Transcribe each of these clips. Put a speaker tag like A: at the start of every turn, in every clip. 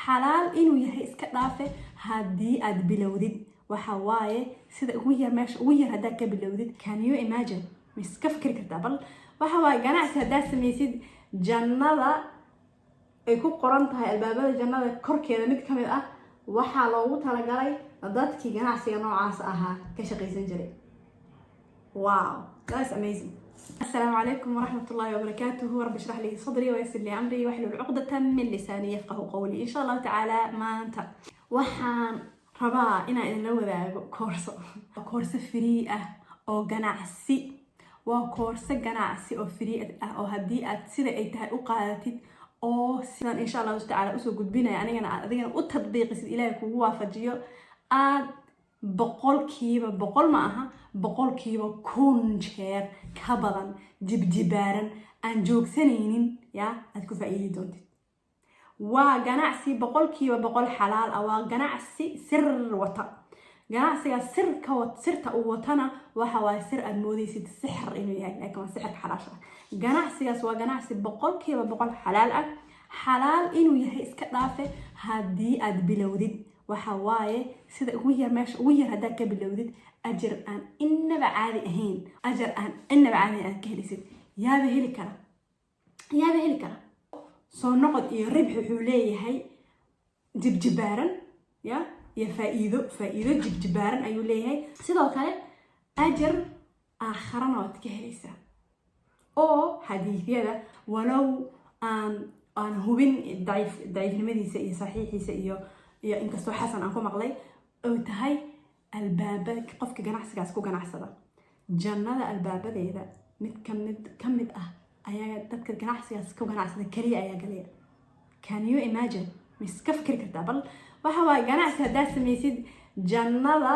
A: xalaal inuu yahay iska dhaafe haddii aad bilowdid waxa waaye sida ugu yar meesha ugu yar haddaad ka bilowdid. Can you imagine? miska fikri kartaa bal waxa waaye ganacsi haddaad samaysid jannada ay ku qoran tahay albaabada jannada korkeeda mid ka mid ah waxaa loogu talagalay dadkii ganacsiga noocaas ahaa ka shaqaysan jiray. Wow, that's amazing. السلام عليكم ورحمة الله وبركاته. رب اشرح لي صدري ويسر لي أمري واحلل عقدة من لساني يفقه قولي إن شاء الله تعالى. ما أنت waxaan rabaa inaan idinla wadaago koorso free ah oo ganacsi. waa koorso ganacsi oo free ah oo haddii aad sida ay tahay u qaadatid oo sidan insha Allah ta'ala usoo gudbinaya adigana u tadbiiqisid ilaahay kugu waafajiyo aad boqolkiiba boqol ma aha boqolkiiba 1000 jeer ka badan jibjibaaran aan joogsanaynin aad ku faa'iidi doontid. waa ganacsi boqolkiiba boqol xalaal ah. waa ganacsi sir wata. ganacsiga sirta uu watana waxa waaye sir aad moodaysid sixir inuu yahay laakiin waa sixir xalaasha. ganacsigaas waa ganacsi boqolkiiba boqol xalaal ah. xalaal inuu yahay iska dhaafe haddii aad bilowdid waxa waaye sida ugu yar meesha ugu yar haddaad ka bilowdid ajar aan innaba caadi ahayn aad ka helisid. yaaba heli kara soo noqod iyo ribx wuxuu leeyahay jibjibaaran iyo faa'iido jibjibaaran ayuu leeyahay. sidoo kale ajar aakharana waad ka helaysaa oo xadiisyada walow aan hubin daciifnimadiisa iyo saxiixiisa iyo inkastoo xasan aan ku maqlay oo tahay albaabada qofka ganacsigaas ku ganacsada jannada albaabadeeda mid ka mid ah ayaa dadka ganacsigaas ku ganacsada kaliya ayaa galaya. Can you imagine? miska fikri kartaa bal waxa waaye ganacsi haddaad samaysid jannada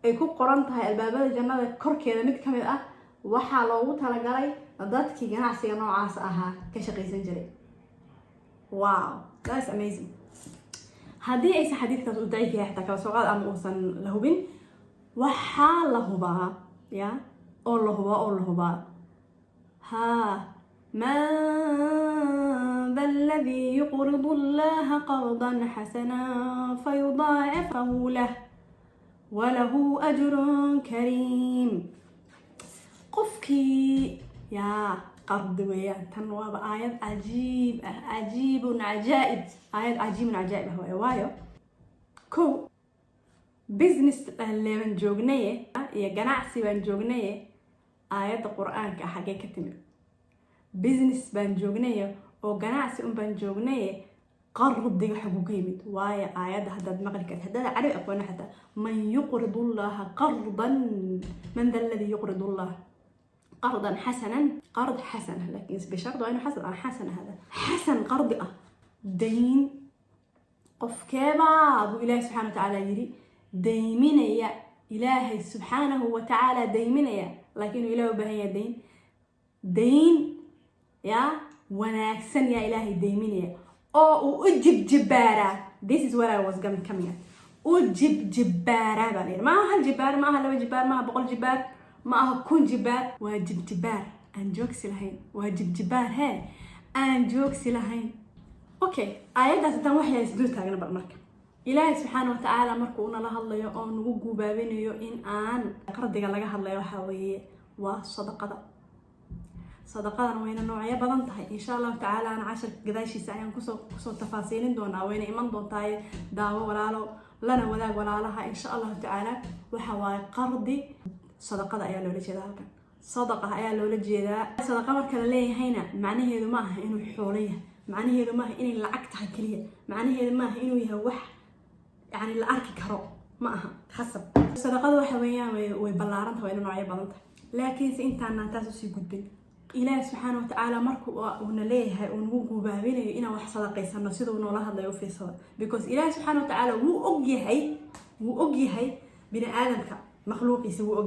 A: ay ku qoran tahay albaabada jannada korkeeda mid ka mid ah waxaa loogu talagalay dadkii ganacsiga noocaas ahaa ka shaqaysan jiray. Wow, that's amazing. haddii aysan xadiidkaas u daciif yahay xataa kala soo qaad ama uusan la hubin waxaa la hubaa oo la hubaa ما ذا الذي يقرض الله قرضا حسنا فيضاعفه له وله أجر كريم. قفكي قرض ويان تنواب آيات عجيب عجائب. آيات عجيب عجائب هو وايو كو بيزنس اللي من جوجنيه يا جناعسي من جوجنيه آيات القرآن كحاجة كتير. business baan joognay oo ganacsi baan joognay qardiga xuquuqeed waaya aayada haddaad maqli kartid haddaad carabi aqoon xataa man yuqridu allaha qardan man dha alladhi yuqridu allah qardan hasanan qard hasan laakiin bishart waa inuu hasan hada hasan qardi ah dayn qofkeeba abu ilaahi subhanahu wa ta'ala yiri dayminaya ilaahi subhanahu wa ta'ala dayminaya laakiin ilaahi u baahan yahay dayn wanaagsan yaa ilaahay dayminaya oo uu u jibjibaara. This is what I was coming at. u jibjibaara baa leeyahay maaha hal jibaar maaha laba jibaar maaha boqol jibaar maaha 1000 jibaar waa jibjibaar aan joogsi lahayn. waa jibjibaar aan joogsi lahayn. okay aayadaas tan waxay isdul taagna bal marka ilaahay subhanahu wa ta'ala markuu nala hadlayo oo nagu guubaabinayo in aan qardiga laga hadlayo waxa weeye waa صدقنا وين نوعية بدن تهي إن شاء الله تعالى أنا 10 قداشي ساعين كسو تفاصيل دونا وين إيمان دون تاي داو ولا لنا ولا لها إن شاء الله تعالى وحواي قرضي صدقة أيا لولا جدا صدقة أيا لولا جدا صدقة مركز ليه هنا معناه هذا ما هي إنه حوليه معناه هذا ما هي إنه العقد هكلية معناه هذا ما هي إنه يهوح يعني الأرك كرو معها حسب صدقة وحويا ويبلارنتها وين نوعية بدن لكن أنت أنا تاسوسي جدا إلهي سبحانه وتعالى مركو ونليه ونوجو بابينه إنا وحصل قيسنا نصيده ونولا هذا يوفي صار because إلهي سبحانه وتعالى هو أجي هاي بني آدم كمخلوق يسوي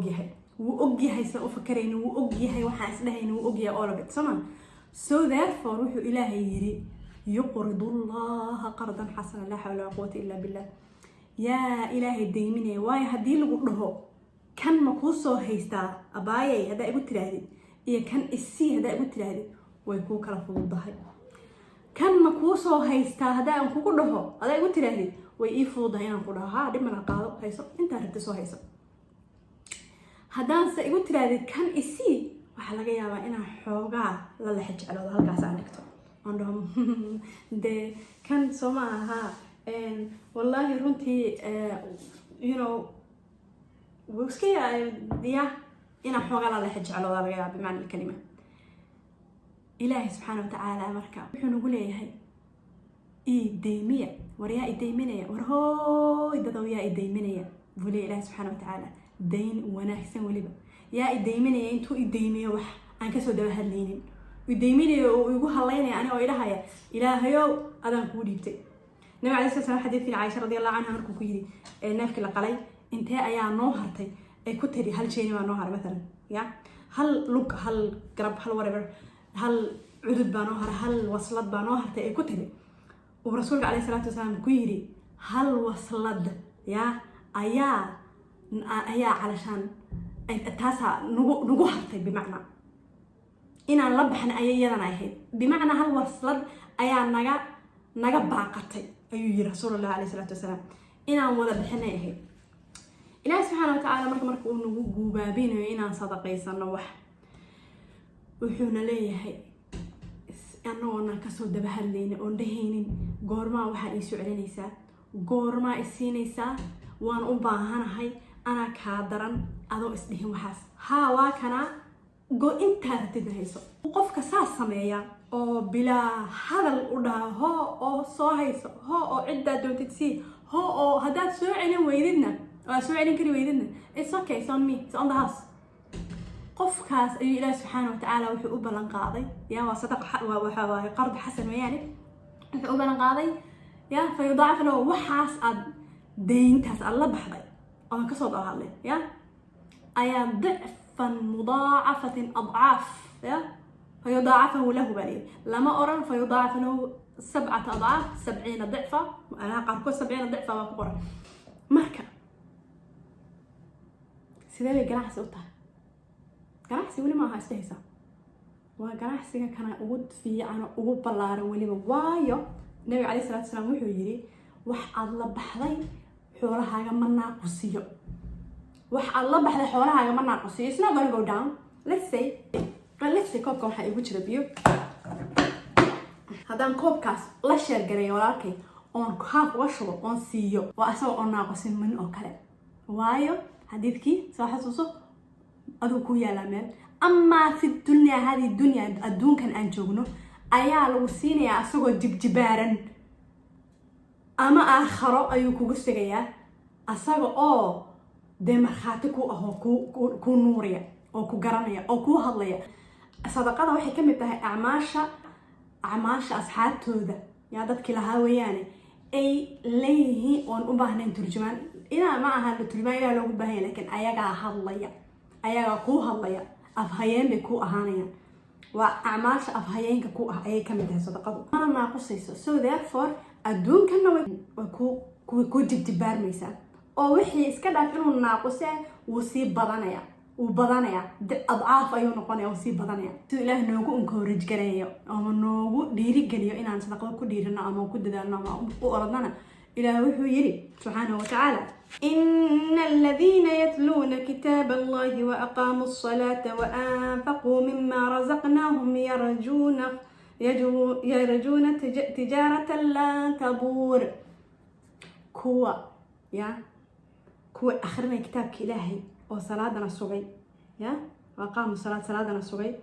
A: أجي هاي سأفكرين وأجي هاي وحاس له إنه أجي all of it سما so therefore روح إلهي يري يقرض الله قرضا حسنا لا حول ولا قوة إلا بالله. يا إلهي دايمني واي هدي لقوله كان مقصو هيستا أبايي هذا يقول تراهدي إيه كان السي هذا يقول تراهدي ويكون كلا فوضحي kan ma kuu soo haystaa haddii aan kugu dhaho adaa igu tirahdid way ii fududahay inaan ku dhaho haa dhib mana qaado hayso intaa rabta soo hayso. haddaan se igu tirahdid kan isii waxaa laga yaabaa inaan xoogaa la lexe jecloodo halkaas aan dhigto aan dhaho dee kan soo ma aha wallaahi runtii you know iska ya inaan xoogaa la lexe jecloodo laga yaaba bimacna alkalima. ilaahay subxaana watacaala marka wuxuu nagu leeyahay idaymiya war yaa idayminaya war hooy dadow yaa idayminaya buu leeyahay ilaahay subxaana watacaala dayn wanaagsan weliba yaa idayminaya intuu idaymiyo wax aan kasoo daba hadlaynin idayminayo oo igu hadlaynaya aniga oo idhahaya ilaahayow adaan kuu dhiibtay. nabi calay sala salaam xadiidkii Caaisha radiyallahu anha markuu ku yidhi neefkii la qalay intee ayaa noo hartay ay ku tiri hal jeeni baa noo haray maalan ya hal lug hal garab hal whatever hal cudud baa noo haray hal waslad baa noo hartay ay ku tiri uu rasuulka calayhi salaatu wasalaam ku yidhi hal waslad ya ayaa calashaan taasaa nagu hartay bimacnaa inaan la baxna ayay iyadana ahayd bimacnaa hal waslad ayaa naga baaqatay ayuu yidhi rasuulullah calayhi salaatu wasalaam inaan wada bixinay ahayd. ilaahi subxaana watacaala marka uu nagu guubaabinayo inaan sadaqaysano wax wuxuuna leeyahay annagoona kasoo daba hadlayna oon dhahaynin goormaa waxaad iisoo celinaysaa goormaa isiinaysaa waan u baahanahay anaa kaa daran adoo isdhihin waxaas haa waa kanaa intaa ratidna hayso. qofka saas sameeya oo bilaa hadal u dhaha hoo oo soo hayso hoo oo ciddaa doontid sii hoo oo haddaad soo celin weydidna waa soo celin kari weydidna it's okay it's on me it's on the house. qofkaas ayuu ilaahi subxaana watacaala wuxuu u ballan qaaday yaa waa sadaqa waxa waaye qard xasan weeyaane wuxuu u ballan qaaday yaa fa yudaacaf lahu waxaas aad dayntaas aad la baxday oon kasoo daba hadlay ya ayaa dicfan mudaacafatin adcaaf ya fa yudaacafahu lahu baa leeyahy lama oran fa yudaacafa lahu 7 adcaaf 70 dicfa anaa qaarkood 70 dicfa waa ku qoran. marka sidee bay ganacsi u tahay ganacsi weli maaha isdhehaysa waa ganacsiga kana ugu fiican ugu ballaaran weliba waayo nabi calayhi salaatu wasalaam wuxuu yidhi wax aad la baxday xoolahaaga ma naaqusiyo wax aad la baxday xoolahaaga ma naaqusiyo it's not gonna go down. let's say koobka waxaa igu jira biyo haddaan koobkaas la sheergareeyo walaalkay oon haaf uga shubo oon siiyo waa asagoo oo naaqusin min oo kale waayo xadiidkii soo xasuuso aduu ku yaalaa meel. amaa fi dunya hadii dunya adduunkan aan joogno ayaa lagu siinayaa asagoo jibbaaran ama aakharo ayuu kugu segayaa asaga oo dee markhaati ku ahoo ku nuuriya oo ku garanaya oo ku hadlaya. sadaqada waxay ka mid tahay acmaasha asxaabtooda yaa dadkii lahaa weeyaane ay leeyihiin oon u baahnayn turjumaan inaa ma aha la turjumaan ilaa loogu baahanya laakiin ayagaa hadlaya ayagaa kuu hadlaya afhayeen bay ku ahaanayaan waa acmaasha afhayeenka ku ah ayay ka mid tahay sadaqadu mana naaqusayso. so therefore adduunkana way ku jibjibaarmaysaa oo wixii iska dhaaf inuu naaqusee wuu sii badanaya adcaaf ayuu noqonaya wuu sii badanaya. siduu ilaahi noogu encourage gareeyo ama noogu dhiirigeliyo inaan sadaqada ku dhiirino ama ku dadaalno ama u orodnana ilaahi wuxuu yidhi subxaanahu watacaala إن الذين يتلون كتاب الله وأقاموا الصلاة وأنفقوا مما رزقناهم يرجون تجارة لن تبور كوا أخرنا كتابك إلهي وصلاتنا الصغي وأقاموا الصلاة صلاتنا الصغي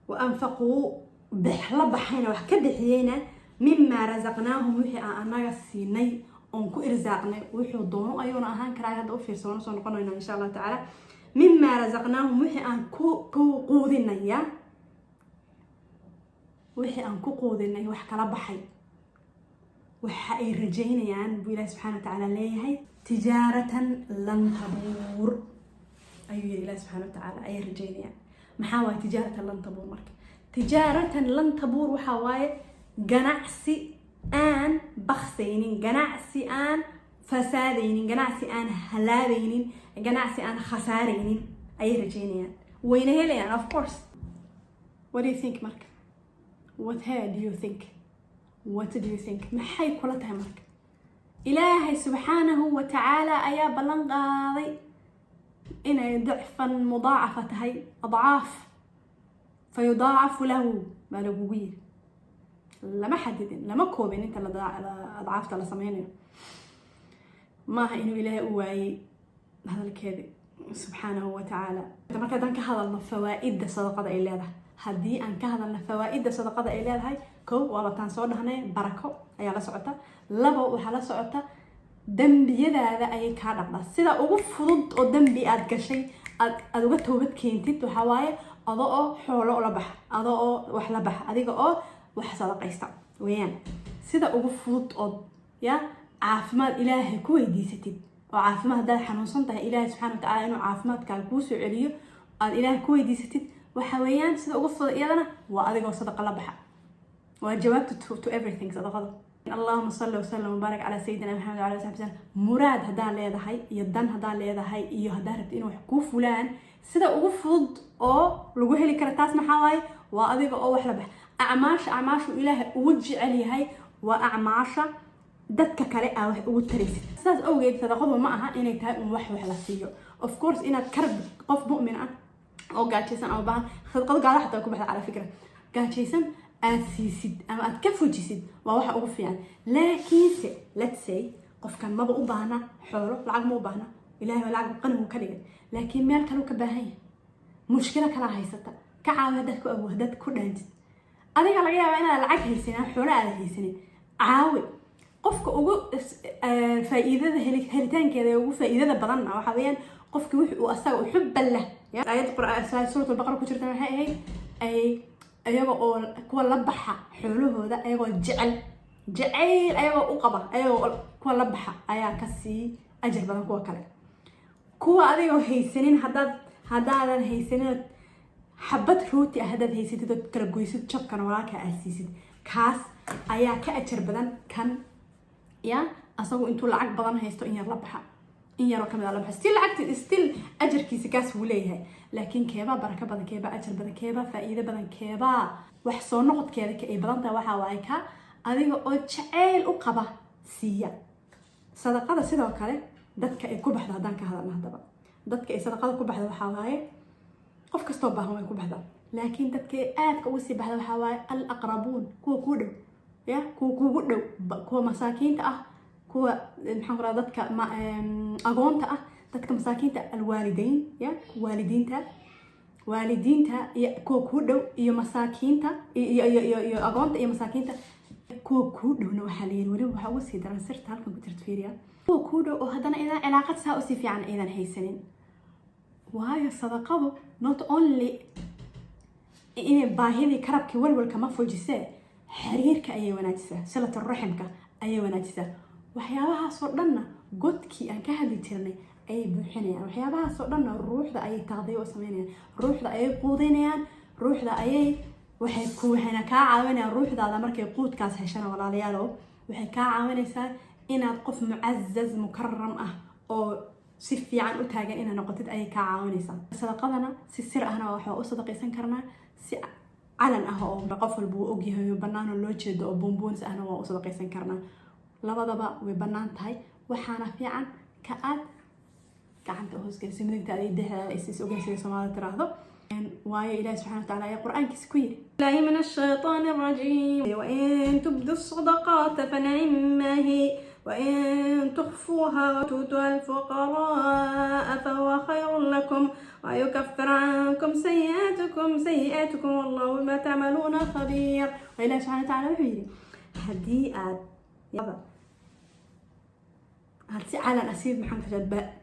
A: وأنفقوا بحينا وحكا بحيينا مما رزقناهم وحي أنا السيني oon ku irsaaqnay wuxuu doono ayuuna ahaan karaa hadda u fiirsano soo noqonayna insha Allah taala mimma razaqnaahum wixii aan ku quudinaya wax kala baxay waxa ay rajaynayaan buu Ilaahay subxaanahu wa ta'ala leeyahay tijaaratan lan tabuur ayuu Ilaahay subxaanahu wa ta'ala ay rajaynayaan maxaa waa tijaaratan lan tabuur marka tijaaratan lan tabuur waxa waaye ganacsi aan bakhsaynin ganacsi aan fasaadaynin ganacsi aan halaabaynin ganacsi aan khasaaraynin ayay rajaynayaan wayna helayaan of course. what do you think marka what do you think what do you think maxay kula tahay marka ilaahay subxaanahu wa tacaala ayaa ballan qaaday inay dacfan mudaacafa tahay adcaaf fayudaacafu lahu baa lagugu yiri lama xadidin lama koobin inta adcaafta la sameynayo maaha inuu ilaahay u waayey hadalkeeda subxaanahu wa tacaala marka haddaan ka hadalno fawaa'idda sadaqada ay leedahay haddii aan ka hadalno fawaa'idda sadaqada ay leedahay kow waa lataan soo dhahnay barako ayaa la socota labo waxaa la socota dembiyadaada ayay kaa dhaqdaa sida ugu fudud oo dembi aad gashay aad uga toobad keentid waxaa waaye ado oo xoolo la baxa ado oo wax la baxa adiga oo wax sadaqaysta weeyaan sida ugu fudud oo ya caafimaad ilaahay ku weydiisatid oo caafimaad haddaad xanuunsan tahay ilaahay subxaana wa tacaala inuu caafimaadkaaga kuu soo celiyo aad ilaahay ku weydiisatid waxa weeyaan sida ugu fudud iyadana waa adigoo sadaqa la baxa waa jawaabta to everything sadaqada اللهم صل وسلم وبارك على سيدنا محمد وعلى اله وصحبه مراد هدا leedahay iyo dan hada leedahay iyo hada rabto inuu wax ku fulaan sida ugu fudud oo lagu heli karo taas maxaa waaye waa adiga oo wax la bax acmaashu ilaahay ugu jecel yahay waa acmaasha dadka kale ah wax ugu taraysid sidaas awgeed sadaqadu ma aha inay tahay wax la siiyo of course inaad karb qof mu'min ah oo gaajaysan ama baahan sadaqadu gaar xataa ku baxda ala fikra gaajaysan aad siisid ama aad ka fujisid waa waxa ugu fiican laakiinse let's say qofkan maba u baahna xoolo lacag ma u baahna ilaahay lacag qani uu ka dhigay laakiin meel kale uu ka baahan yahay mushkilo kala haysata ka caawiya dadku awood dad ku dhaantid adiga laga yaabaa inaad lacag haysanin xoolo aad haysanin caawi qofka ugu faa'iidada helitaankeeda ugu faa'iidada badan waxa weeyaan qofka wuxuu asaga u xubban leh ayad qur'aan suurat al-baqara ku jirta waxay ahayd ay ayaga oo kuwa la baxa xoolahooda ayagoo jecel ayagoo u qaba ayagoo kuwa la baxa ayaa ka sii ajar badan kuwa kale kuwa adigoo haysanin haddaadan haysanin xabad rooti ah haddaad haysatid oo kala goysid jabkan walaalka aad siisid kaas ayaa ka ajar badan kan ya asagu intuu lacag badan haysto in yar la baxa in yar oo kamid ah la baxa still ajarkiisa kaas wuu leeyahay laakiin keebaa baraka badan keebaa ajar badan keebaa faa'iido badan keebaa wax soo noqodkeeda ka ay badan tahay waxaa waaye ka adiga oo jacayl u qaba siiya sadaqada sidoo kale dadka ay ku baxda haddaan ka hadalna haddaba dadka ay sadaqada ku baxda waxaa waaye qof kastoo baahan way ku baxdaa laakiin dadka ay aadka uga sii baxda waxaa waaye al aqrabuun kuwa kuu dhow ya kuwa kuugu dhow kuwa masaakiinta ah kuwa maxaan ku radaa dadka agoonta ah dadka masaakiinta alwaalidayn ya waalidiinta iyo kuwa kuu dhow iyo masaakiinta iyo agoonta iyo masaakiinta kuwa kuu dhowna waxaa layiri weliba waxaa uga sii daran sirta halkan ku jirta fiiriya kuwa kuu dhow oo haddana idan cilaaqad saa usii fiican aydan haysanin waayo sadaqadu not only inay baahidii karabkii walwalka ma fujisee xiriirka ayay wanaajisaa silatu raximka ayay wanaajisaa waxyaabahaasoo dhanna godkii aan ka hadli jirnay ayay buuxinayaan waxyaabahaasoo dhanna ruuxda ayay taqdiyo u sameynayaan ruuxda ayay quudinayaan ruuxda ayay waxayna kaa caawinayaan ruuxdaada markay quudkaas heshana walaalayaalow waxay kaa caawinaysaa inaad qof mucazaz mukaram ah oo si fiican u taagan inaad noqotid ayay kaa caawinaysaa sadaqadana si sir ahna waxaa u sadaqaysan karnaa si calan ah oo qof walba uu ogyahay bannaan oo loo jeedo oo buunbuunis ahna waa u sadaqaysan karnaa labadaba way bannaan tahay waxaana fiican ka aad gacanta hoosgeysa midagtaada iyo dexdaada ay siis ogeyn sida soomaalida tiraahdo waayo ilaahi subxana wa tacaala ayaa qur-aankiisa ku yiri billahi min ashaytaani arajiim wain tubdu sadaqaata fanacima hi وإن تخفوها وتؤتوها الفقراء فهو خير لكم ويكفر عنكم سيئاتكم والله بما تعملون خبير وإلى سبحانه وتعالى وحيري هديئات هالسي على الأسيد محمد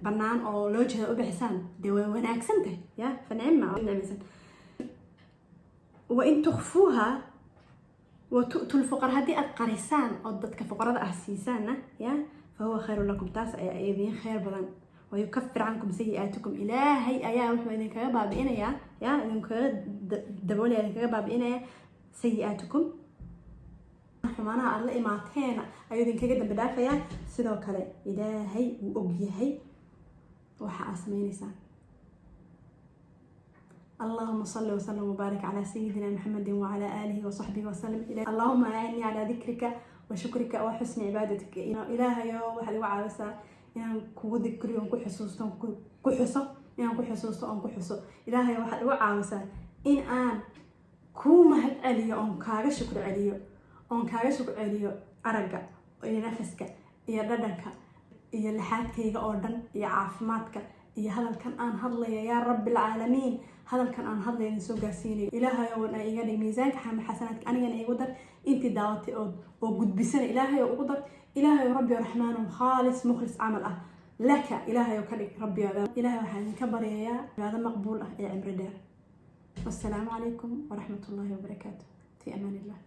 A: بنان أو لوجه أو بحسان دي وين أكسنته يا فنعمة وإن تخفوها وتؤتوا الفقراء هذه القريسان أو ضدك فقراء أحسيسان يا فهو خير لكم تاس أيدين خير بدن ويكفر عنكم سيئاتكم إلهي أيا وحنا كجبا بينا يا إنك دبولي كجبا بينا سيئاتكم حمانا الله إماتنا أيدين كجدا بدافع يا سيدا كله إلهي وأجيهي وحاسمين إنسان اللهم صل وسلم وبارك على سيدنا محمد وعلى آله وصحبه وسلم. اللهم أعني على ذكرك وشكرك وحسن عبادتك. إلهي waxaad igu caawisaa inaan kugu dikriyo ku xusuusto ilaahay waxaad igu caawisaa in aan ku mahad celiyo oon kaaga shukr celiyo aragga iyo nafaska iyo dhadhanka iyo laxaadkayga oo dhan iyo caafimaadka iyo hadalkan aan hadlayo yaa rabbil caalamiin. hadalkan aan hadlayo soo gaarsiinayo ilaahay oo aan iga dhig miisaanka xasanaadka anigana igu dar intii daawatay oo gudbisana ilaahay oo ugu dar. ilaahay rabbi raxmaan khaalis mukhlis amal ah laka ilaahay oo ka dhig rabbi ilaahay waxaan ka baryayaa cibaado maqbuul ah ee cimri dheer. والسلام عليكم ورحمة الله وبركاته. في أمان الله.